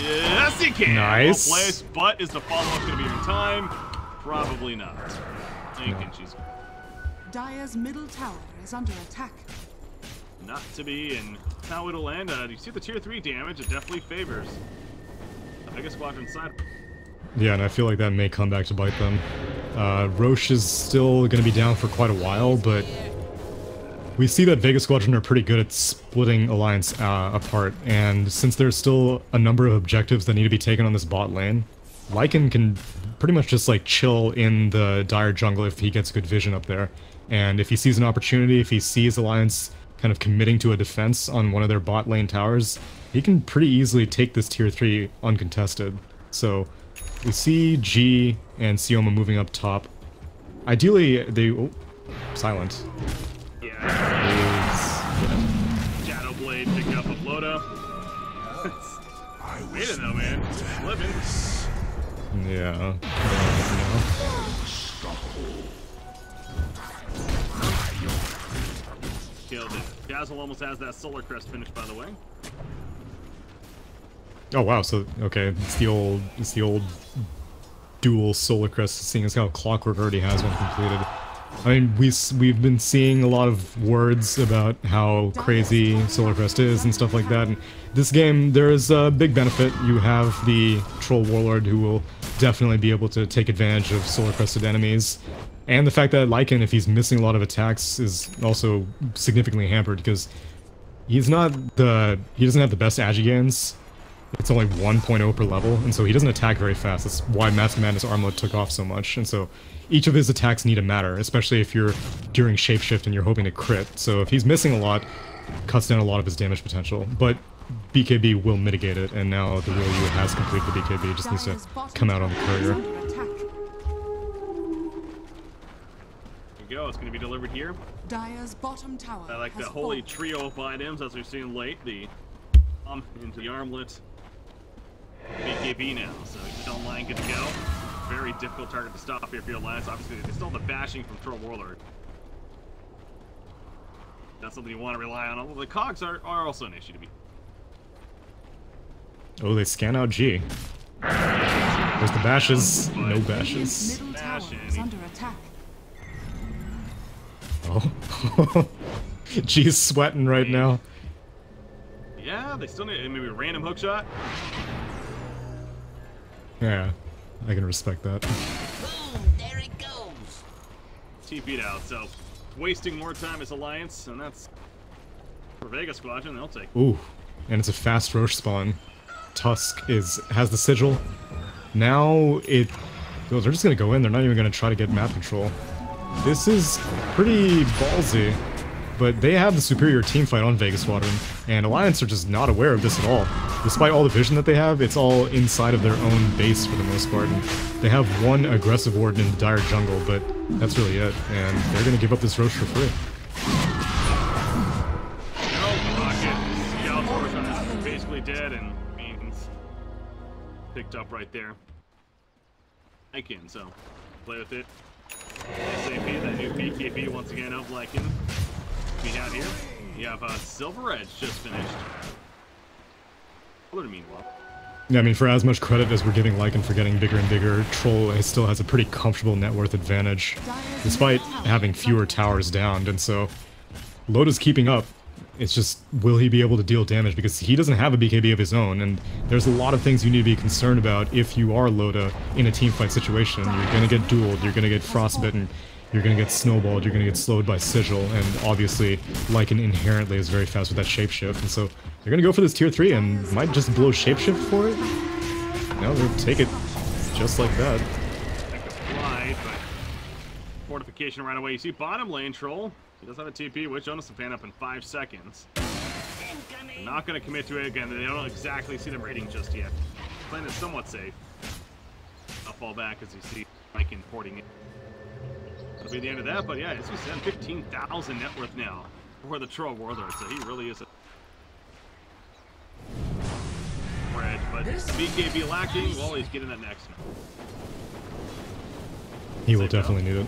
Yes, he can! Nice. Well placed, but is the follow-up going to be in time? Probably not. Thinking she's... Dire's middle tower is under attack. Not to be, and that's how it'll end. You see the tier 3 damage, it definitely favors the Vega Squadron side. Yeah, and I feel like that may come back to bite them. Roche is still going to be down for quite a while, but we see that Vega Squadron are pretty good at splitting Alliance apart, and since there's still a number of objectives that need to be taken on this bot lane, Lycan can pretty much just like chill in the dire jungle if he gets good vision up there. And if he sees an opportunity, if he sees Alliance kind of committing to a defense on one of their bot lane towers, he can pretty easily take this tier 3 uncontested. So we see G and Sioma moving up top. Ideally, they... Oh, silent. Shadow Blade picked up a Loda. Wait a minute, man. Living. Yeah. Killed it. Dazzle almost has that Solar Crest finish, by the way. Oh wow, so okay, it's the old dual Solar Crest, seeing as how Clockwork already has one completed. I mean, we've been seeing a lot of words about how crazy Solar Crest is and stuff like that. And this game, there's a big benefit. You have the Troll Warlord who will definitely be able to take advantage of Solar Crested enemies. And the fact that Lycan, if he's missing a lot of attacks, is also significantly hampered because he doesn't have the best agi-gains. It's only 1.0 per level, and so he doesn't attack very fast. That's why Mask Madness Armlet took off so much, and so each of his attacks need to matter, especially if you're during Shapeshift and you're hoping to crit. So if he's missing a lot, cuts down a lot of his damage potential. But BKB will mitigate it, and now the real you has completed the BKB, just needs to come out on the courier. There you go, it's going to be delivered here. Dire's bottom tower. I like the holy trio of items, as we've seen late, the into the armlet. BKB now, so he's online, good to go. Very difficult target to stop here for your Alliance. Obviously, they still have the bashing from Troll Warlord. That's something you want to rely on. Although the cogs are also an issue to be. Oh, they scan out G. There's the bashes. No bashes. Middle tower is under attack. Oh. G's sweating right now. Yeah, they still need maybe a random hookshot. Yeah, I can respect that. Boom, there it goes. TP'd out, so wasting more time as Alliance, and that's for Vega Squadron, they'll take. Ooh, and it's a fast Roche spawn. Tusk has the sigil. Now it... Oh, they're just gonna go in, they're not even gonna try to get map control. This is pretty ballsy, but they have the superior team fight on Vega Squadron, and Alliance are just not aware of this at all. Despite all the vision that they have, it's all inside of their own base for the most part, and they have one aggressive warden in the dire jungle, but that's really it, and they're gonna give up this Roche for free. No rocket. Scout Roche is basically dead, and means picked up right there. I can, so play with it. SAP, that new BKB once again of Lycan. We have here, you have Silver Edge just finished. Meanwhile. Yeah, I mean, for as much credit as we're giving Lycan for getting bigger and bigger, Troll still has a pretty comfortable net worth advantage, despite having fewer towers downed, and so Loda's keeping up. It's just, will he be able to deal damage? Because he doesn't have a BKB of his own, and there's a lot of things you need to be concerned about if you are Loda in a teamfight situation. You're gonna get dueled, you're gonna get frostbitten, you're gonna get snowballed, you're gonna get slowed by Sigil, and obviously Lycan inherently is very fast with that Shapeshift, and so they're gonna go for this tier 3 and might just blow Shapeshift for it. No, they'll take it just like that. Like a fly, but fortification right away. You see bottom lane Troll. He does have a TP, which Jonas will pan up in 5 seconds. They're not going to commit to it again. They don't exactly see them raiding just yet. Playing it somewhat safe. I'll fall back as you see Mike importing it. That'll be the end of that, but yeah, as we said, 15,000 net worth now for the Troll Warlord, so he really is a Red, but BKB lacking, well, he's getting that next. He will definitely need it.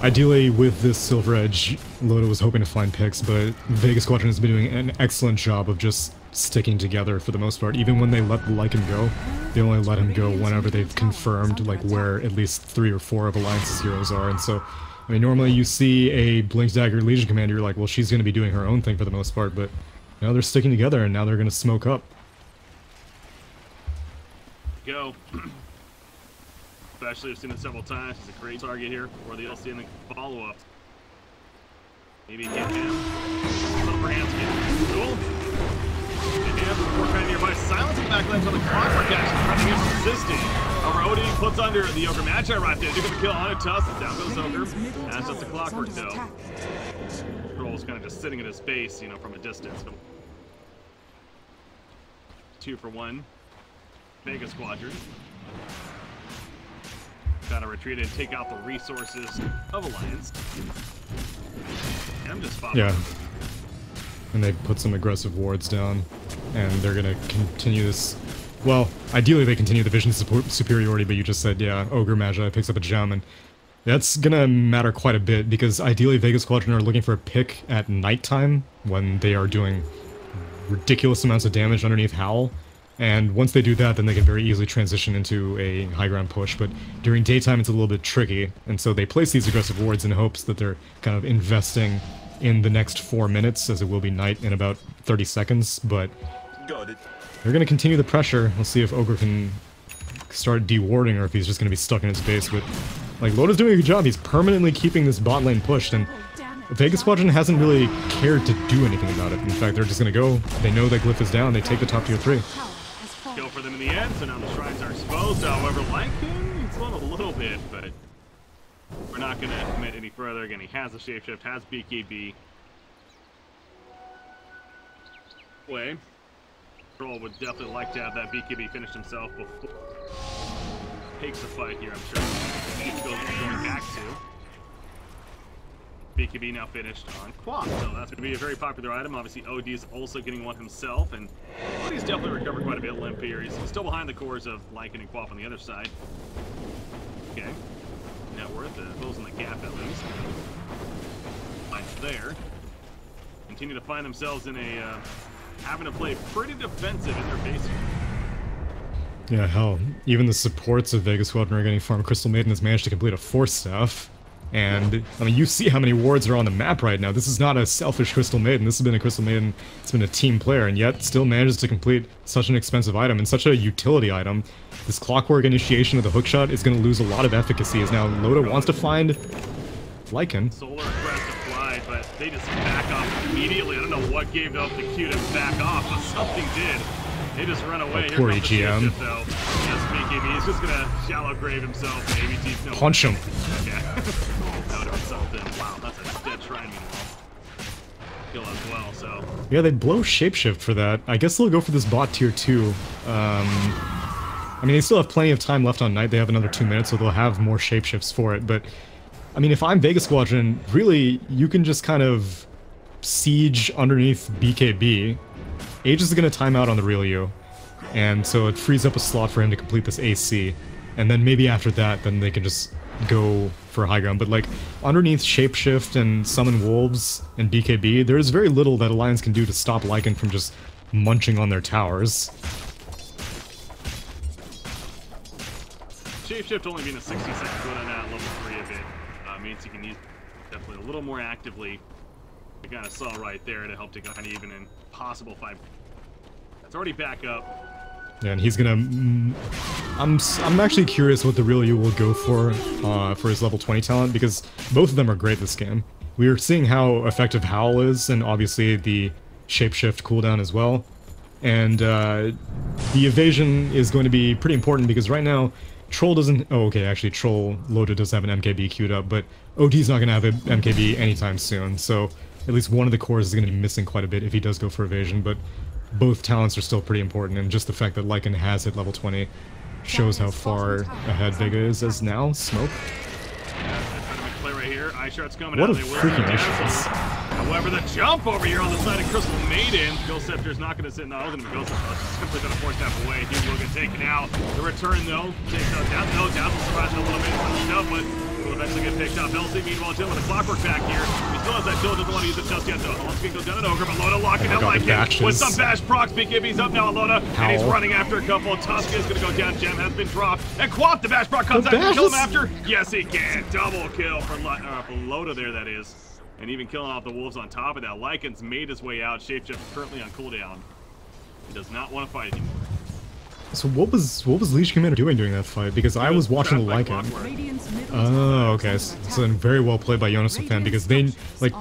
Ideally, with this Silver Edge, Loda was hoping to find picks, but Vega Squadron has been doing an excellent job of just sticking together for the most part. Even when they let Lycan go, they only let him go whenever they've confirmed like where at least 3 or 4 of Alliance's heroes are. And so, I mean, normally you see a Blink's Dagger Legion Commander, you're like, well, she's going to be doing her own thing for the most part, but now they're sticking together and now they're going to smoke up. Go. Especially, I've seen it several times. It's a great target here for the LC and the follow-up. Maybe get him. Upper hands get cool. Get him. Work right nearby. Silence in the back left on the Clockwork action. Trying to get resisting. Over OD puts under the Ogre Magi right there. Doing the kill on a tuss. Down goes Ogre. That's just the Clockwork though. Troll's kind of just sitting at his base, you know, from a distance. 2 for 1. Vega Squadron. Gotta retreat and take out the resources of Alliance. And I'm just following. Yeah. And they put some aggressive wards down, and they're gonna continue this. Well, ideally they continue the vision superiority, but you just said, yeah, Ogre Magi picks up a gem, and that's gonna matter quite a bit, because ideally Vega Squadron are looking for a pick at nighttime, when they are doing ridiculous amounts of damage underneath Howl. And once they do that, then they can very easily transition into a high ground push, but during daytime it's a little bit tricky, and so they place these aggressive wards in hopes that they're kind of investing in the next 4 minutes, as it will be night in about 30 seconds, but they're going to continue the pressure. We'll see if Ogre can start dewarding, or if he's just going to be stuck in his base, but like, Loda's doing a good job. He's permanently keeping this bot lane pushed, and Vega Squadron hasn't really cared to do anything about it. In fact, they're just going to go. They know that Glyph is down. They take the top tier 3. Kill for them in the end, so now the shrines are exposed. However, Lycan, he's won a little bit, but we're not going to commit any further. Again, he has a shapeshift, has BKB. Way. Troll would definitely like to have that BKB finished himself before takes the fight here, I'm sure. He's going back to. BKB now finished on Quap, so that's going to be a very popular item. Obviously, OD is also getting one himself, and OD's definitely recovered quite a bit limp here. He's still behind the cores of Lycan and Quap on the other side. Okay. Net worth, closing the gap at least. Lights there. Continue to find themselves in a, having to play pretty defensive in their base. Yeah, hell, even the supports of Vega Squadron are getting farmed. Crystal Maiden has managed to complete a 4th staff. And, I mean, you see how many wards are on the map right now. This is not a selfish Crystal Maiden. This has been a Crystal Maiden, it's been a team player, and yet still manages to complete such an expensive item and such a utility item. This Clockwork initiation of the hookshot is going to lose a lot of efficacy, as now Loda wants to find Lycan. Solar Crest applied, but they just back off immediately. I don't know what gave up the cue to back off, but something did. They just run away. Oh, poor EGM. Though. Yes, BKB. He's just gonna shallow grave himself. Maybe no. Punch him. Okay. No to insult him. Wow, that's a dead shrine meanwhile. Kill as well, so. Yeah, they blow Shapeshift for that. I guess they'll go for this bot tier 2. I mean, they still have plenty of time left on night. They have another 2 minutes, so they'll have more Shapeshifts for it. But, I mean, if I'm Vega Squadron, really, you can just kind of siege underneath BKB. Aegis is going to time out on the real you, and so it frees up a slot for him to complete this AC, and then maybe after that, then they can just go for high ground. But like, underneath Shapeshift and Summon Wolves and BKB, there's very little that Alliance can do to stop Lycan from just munching on their towers. Shapeshift only being a 60-second cooldown at level 3 of it means he can use definitely a little more actively. We kind of saw right there to help to kind of even in possible fight. It's already back up. Yeah, and he's gonna. I'm actually curious what the real you will go for his level 20 talent, because both of them are great this game. We are seeing how effective Howl is, and obviously the shapeshift cooldown as well. And the evasion is going to be pretty important, because right now Troll doesn't. Oh, okay, actually Troll Loda does have an MKB queued up, but OD's not gonna have an MKB anytime soon. So at least one of the cores is going to be missing quite a bit if he does go for evasion, but both talents are still pretty important, and just the fact that Lycan has hit level 20 shows how far ahead Vega is as now. Smoke. Play right here. Eye shot's coming what out. A freaking eye shots. However, the jump over here on the side of Crystal Maiden. Ghost Scepter's not going to sit. No, I was going to be Ghost Scepter. Simply going to force that away. He will get taken out. The return, though, takes out down. No, down will survive a little bit. But will eventually get picked up. LC, meanwhile, Jim with the Clockwork back here. He still has that chill. Doesn't want to use it just yet, though. Let's go down and Ogre, but Loda locking out Lycan with some bash procs. BKB's up now on Loda, and he's running after a couple. Tusk is going to go down. Gem has been dropped. And Quap, the bash proc comes out to kill him after. Yes, he can. Double kill for Loda there, that is. And even killing off the wolves on top of that. Lycan's made his way out. Shapeshift currently on cooldown. He does not want to fight anymore. So what was Legion Commander doing during that fight? Because I was watching the Lycan. Oh, okay. So very well played by Jonas Fan, because they like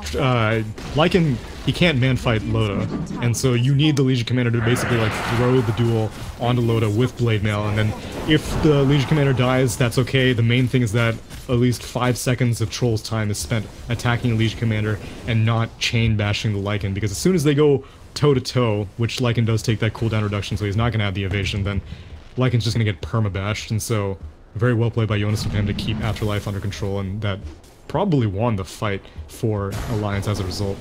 Lycan, he can't man fight Loda, and so you need the Legion Commander to basically like throw the duel onto Loda with Blade Mail, and then if the Legion Commander dies, that's okay. The main thing is that at least 5 seconds of Troll's time is spent attacking Legion Commander and not chain bashing the Lycan, because as soon as they go toe-to-toe, which Lycan does take that cooldown reduction, so he's not going to have the evasion, then Lycan's just going to get perma-bashed, and so very well played by Jonas Fan to keep Afterlife under control, and that probably won the fight for Alliance as a result.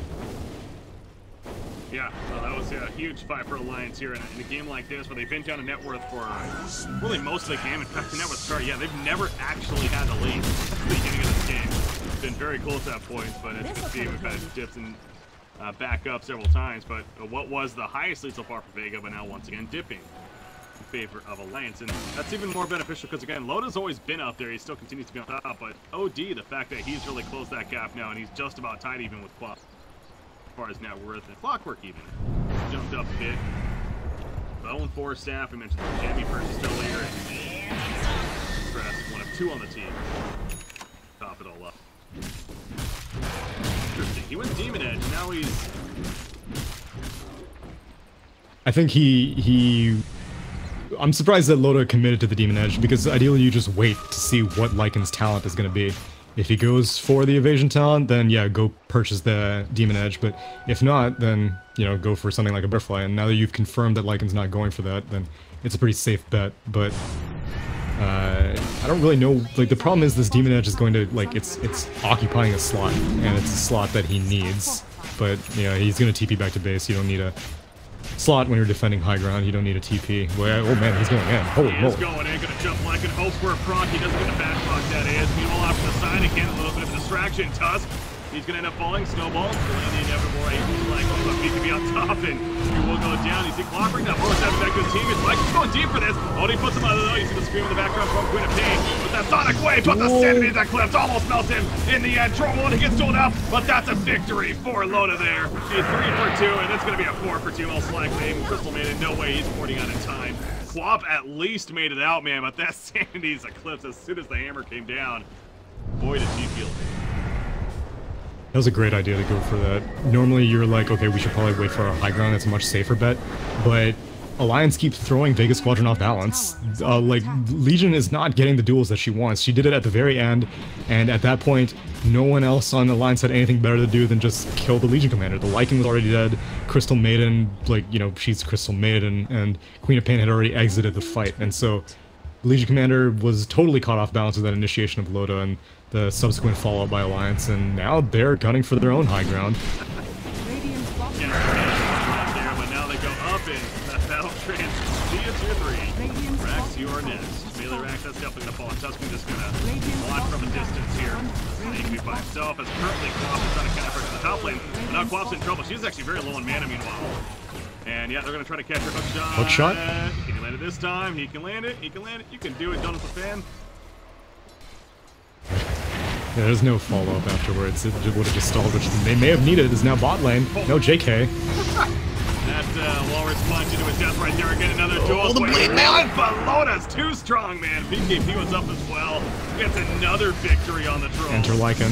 Yeah, well, that was a huge fight for Alliance here in a game like this, where they've been down to net worth for really most of the game. In fact, the net worth start, yeah, they've never actually had the lead at the beginning of this game. It's been very close at points, but as you can see, we've had dips and back up several times, but what was the highest lead so far for Vega, but now once again dipping in favor of Alliance, and that's even more beneficial because again, Loda's always been up there, he still continues to be on top, but OD, the fact that he's really closed that gap now, and he's just about tied even with Quap as far as net worth, and Clockwork even jumped up a bit. Bow and 4 staff, we mentioned the Jamie purchased earlier, and Stress, one of 2 on the team. Top it all up. Interesting. He went Demon Edge, now he's... I think I'm surprised that Loda committed to the Demon Edge, because ideally you just wait to see what Lycan's talent is going to be. If he goes for the evasion talent, then yeah, go purchase the Demon Edge, but if not, then, you know, go for something like a Butterfly, and now that you've confirmed that Lycan's not going for that, then it's a pretty safe bet, but... I don't really know, like, the problem is this Demon Edge is going to, like, it's occupying a slot, and it's a slot that he needs, but, yeah, he's going to TP back to base. You don't need a slot when you're defending high ground, you don't need a TP. Well, oh man, he's going in, holy moly. He's going in, gonna jump like an hope for a proc, he doesn't get a back proc, that is. Meanwhile, off to the side again, a little bit of a distraction, Tusk. He's gonna end up falling, snowball, delaying the inevitable, like, he could be on top, and he will go down. You see Clockwork now, force that back to his team. It's Mike going deep for this. Oh, he puts him out of the way. You see the scream in the background from Queen of Pain. With that Sonic Wave, but the Sanity that clips almost melts him in the end. Troll he gets stolen up, but that's a victory for Loda there. He's 3 for 2, and it's gonna be a 4 for 2 most likely. Crystal Maiden, no way he's porting out in time. Quap at least made it out, man, but that Sanity's eclipse as soon as the hammer came down. Boy, did he feel it. That was a great idea to go for that. Normally you're like, okay, we should probably wait for our high ground, that's a much safer bet, but Alliance keeps throwing Vega Squadron off balance. Like, Legion is not getting the duels that she wants. She did it at the very end, and at that point, no one else on Alliance had anything better to do than just kill the Legion Commander. The Lycan was already dead, Crystal Maiden, like, you know, she's Crystal Maiden, and Queen of Pain had already exited the fight, and so Legion Commander was totally caught off balance with that initiation of Loda and the subsequent follow-up by Alliance, and now they're gunning for their own high ground. Yeah, there, but now they go up in Battle Trans. See you tier 3. Rax, you are next. Melee Rax, that's definitely gonna fall. Tuscan just gonna watch from a distance here. He can be by himself, as currently Quap is trying to counter to the top lane. But now Quap's in trouble. She's actually very low on mana meanwhile. And yeah, they're gonna try to catch her hook shot. Hook shot? He can land it this time. He can land it. He can land it. You can do it, Jonas Fan. Yeah, there's no follow-up afterwards. It would have just stalled, which they may have needed. Is now bot lane. No JK. That Walrus plunge into his death right there. Again, another duel. the blade mail! But Loda's too strong, man. BKP was up as well. Gets another victory on the Troll. Enter Lycan.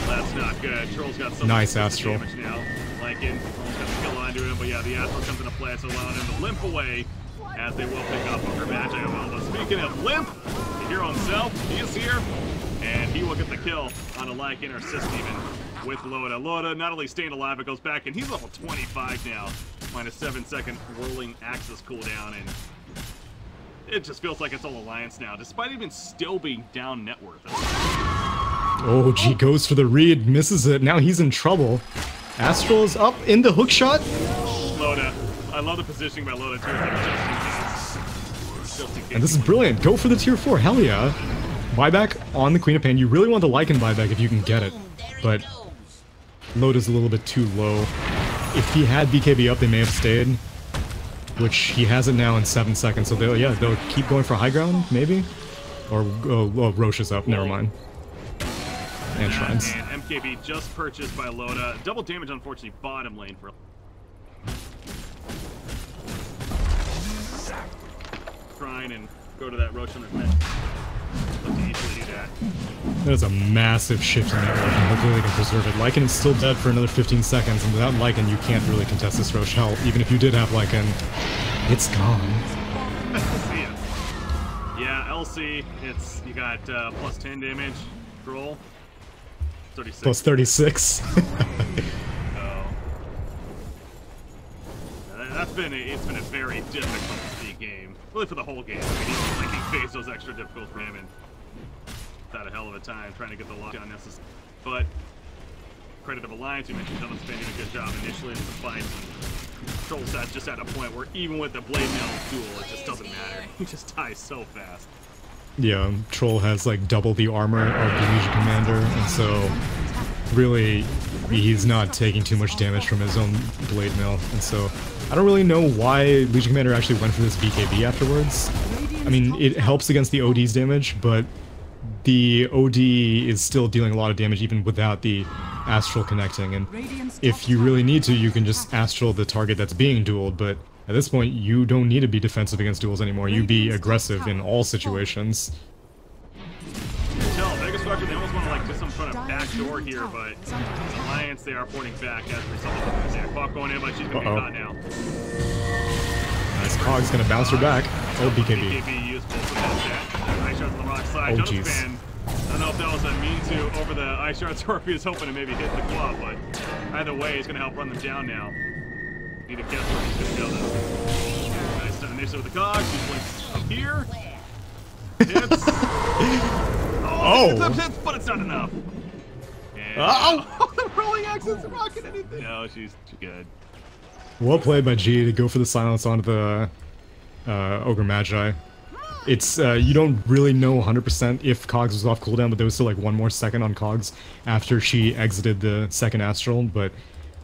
That's not good. Troll's got some nice Astral damage now. Lycan almost got the kill line to him, but yeah, the Astral comes into play, so allowing him to limp away as they will pick up on her match. But speaking of limp, the hero himself, he is here. And he will get the kill on a Lycan or assist even with Loda. Loda not only staying alive, but goes back, and he's level 25 now. Minus 7-second whirling axis cooldown, and it just feels like it's all Alliance now, despite even still being down net worth. Oh, G goes for the read, misses it. Now he's in trouble. Astral is up in the hook shot. Loda. I love the positioning by Loda, too. Just in case. And this is brilliant. Go for the tier 4. Hell yeah. Buyback on the Queen of Pain. You really want the Lycan buyback if you can get it, but Loda's a little bit too low. If he had BKB up, they may have stayed, which he has it now in 7 seconds, so they'll keep going for high ground, maybe? Or, oh, Roche is up, never mind. And Shrines. And MKB just purchased by Loda. Double damage, unfortunately, bottom lane for... trying and go to that Roshan event. Look to easily do that. There's a massive shift in that Roshan. Hopefully they can preserve it. Lycan is still dead for another 15 seconds, and without Lycan, you can't really contest this Rochelle. Even if you did have Lycan, it's gone. See ya. Yeah, LC, it's, you got plus 10 damage. Roll. 36. Plus 36. It's been a very difficult game. Really for the whole game. I mean, even like phase was extra difficult for him and had a hell of a time trying to get the lockdown necessary. But credit of Alliance, you mentioned Dylan's been doing a good job initially in the fight. Control set's just at a point where even with the blade mail duel, it just doesn't matter. He just dies so fast. Yeah, Troll has like double the armor of the Legion Commander, and so really he's not taking too much damage from his own blade mail, and so I don't really know why Legion Commander actually went for this BKB afterwards. I mean, it helps against the OD's damage, but the OD is still dealing a lot of damage even without the Astral connecting, and if you really need to, you can just Astral the target that's being dueled, but at this point, you don't need to be defensive against duels anymore. You be aggressive in all situations. Tell Vega Squadron, they almost want to like do some sort of backdoor here, but Alliance, they are porting back as a result of the clock going in, but she's going to be caught now. Nice Cog's going to bounce her back. Oh, BKB. BKB useful for that. Ice shards on the wrong side. Oh, jeez. I don't know if that was a mean to over the ice shards or if he was hoping to maybe hit the claw, but either way, he's going to help run them down now. Need to guess where he's going to go though. Nice time initially with the Cogs. He blinks up here. Hits. Hits, but it's not enough. Oh! The rolling axe's rocking anything. No, she's good. Well played by G to go for the silence onto the Ogre Magi. It's, you don't really know 100% if Cogs was off cooldown, but there was still like one more second on Cogs after she exited the second Astral, but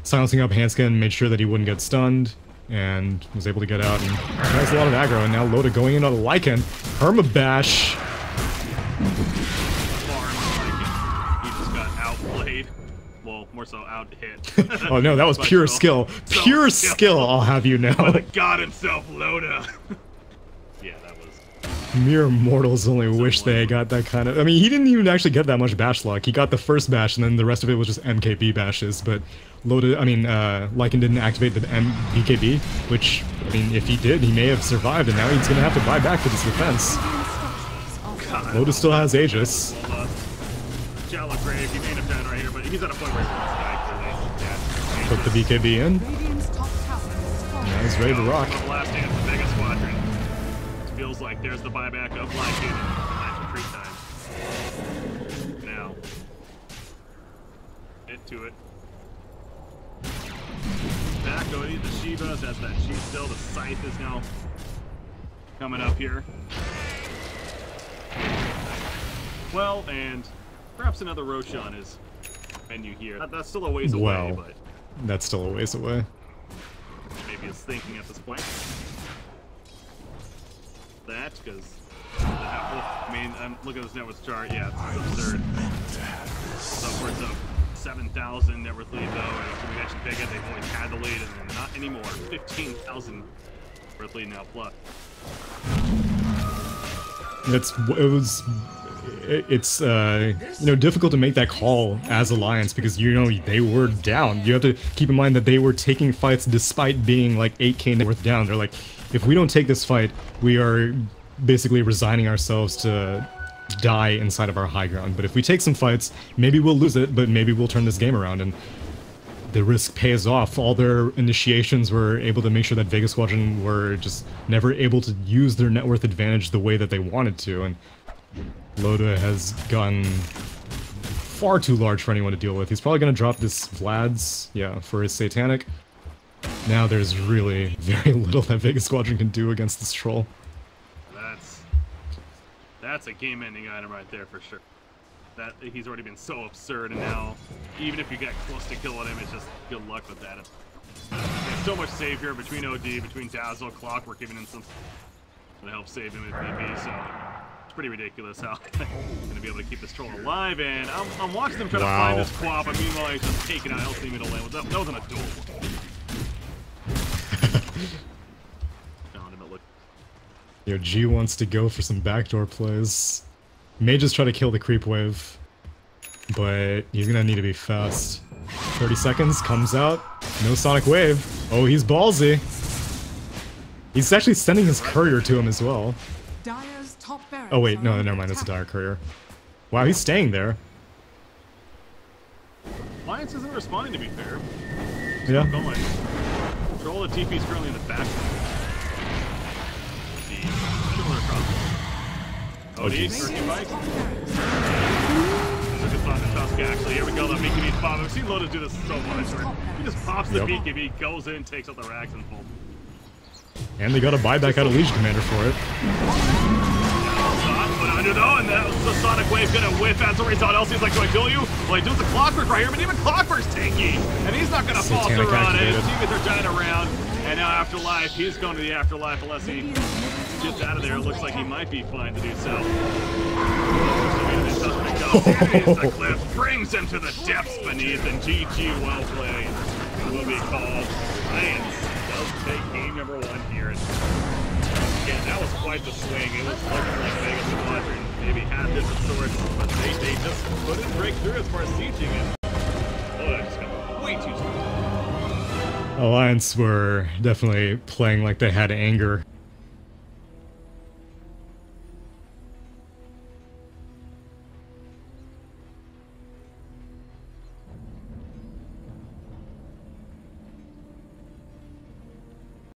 silencing up Hanskin made sure that he wouldn't get stunned, and was able to get out, and has a lot of aggro, and now Loda going in on Lycan. Permabash. He just got outplayed. Well, more so out-hit. Oh no, that was pure skill. Pure skill, I'll have you know. By the god himself, Loda. Yeah, that was... Mere mortals only wish they got that kind of... I mean, he didn't even actually get that much bash luck. He got the first bash, and then the rest of it was just MKB bashes, but Loda, I mean, Lycan didn't activate the BKB, which, I mean, if he did, he may have survived, and now he's gonna have to buy back for this defense. Loda still has Aegis. Shallow grave, he may have done right here, but he's at a point where he wants to die clearly. Put the BKB in. Now he's ready to rock. Last dance with Vega Squadron. Feels like there's the buyback of Lycan and retreat time. Now. Get to it. Back go the Shivas, that's that she's still. The Scythe is now coming up here. Well, and perhaps another Roshan is menu here. That's still a ways away, but that's still a ways away. Maybe it's thinking at this point. That, because I mean, I'm looking at this net worth chart. Yeah, it's absurd. It's upwards of 7,000 net worth lead though. And we mentioned Vega, they've always had the lead, and not anymore. 15,000 worth lead now plus. It's you know, difficult to make that call as Alliance because, you know, they were down. You have to keep in mind that they were taking fights despite being like 8k net worth down. They're like, if we don't take this fight, we are basically resigning ourselves to die inside of our high ground. But if we take some fights, maybe we'll lose it, but maybe we'll turn this game around, and the risk pays off. All their initiations were able to make sure that Vega Squadron were just never able to use their net worth advantage the way that they wanted to, and Loda has gotten far too large for anyone to deal with. He's probably going to drop this Vlad's, yeah, for his Satanic. Now there's really very little that Vega Squadron can do against this troll. That's a game-ending item right there for sure. That he's already been so absurd, and now even if you get close to killing him, it's just good luck with that. There's so much save here between OD, between Dazzle, Clockwork, even in some to help save him if need be. So it's pretty ridiculous how they're gonna be able to keep this troll alive. And I'm watching them try to find this quad, but meanwhile he's just taking out LC middle lane. That wasn't a duel. Found him. It looked G wants to go for some backdoor plays. May just try to kill the creep wave, but he's gonna need to be fast. 30 seconds, comes out, no sonic wave. Oh, he's ballsy. He's actually sending his courier to him as well. Dire's top barracks Oh wait, are no, under never mind, that's a attack. dire courier. Wow, he's staying there. Alliance isn't responding, to be fair. Yeah. Still going. Control of the TP is currently in the back. The killer across. Oh, the jeez. turkey bike. Top barracks. Took a spot to Tusk, actually. Here we go, the BKB pop. I've seen Lotus do this so much. He just pops the Yep. BKB, goes in, takes out the racks, and boom. And they got a buyback out of Legion Commander for it. But under though, and that was the Sonic Wave gonna whiff as a result. LC's like, do I kill you? Well, he does the Clockwork right here, but even Clockwork's tanky. And he's not gonna falter Satanic on it. activated. Teammates are dying around. And now Afterlife, he's going to the Afterlife unless he gets out of there. It looks like he might be fine to do so. The cliff brings him to the depths beneath, and GG, well played. Will be called. Lions does take game number 1 here. And again, that was quite the swing. It was looking like Vega Squadron maybe had this of sorts, but they just couldn't break through as far as sieging it. Oh, that just got way too strong. Alliance were definitely playing like they had anger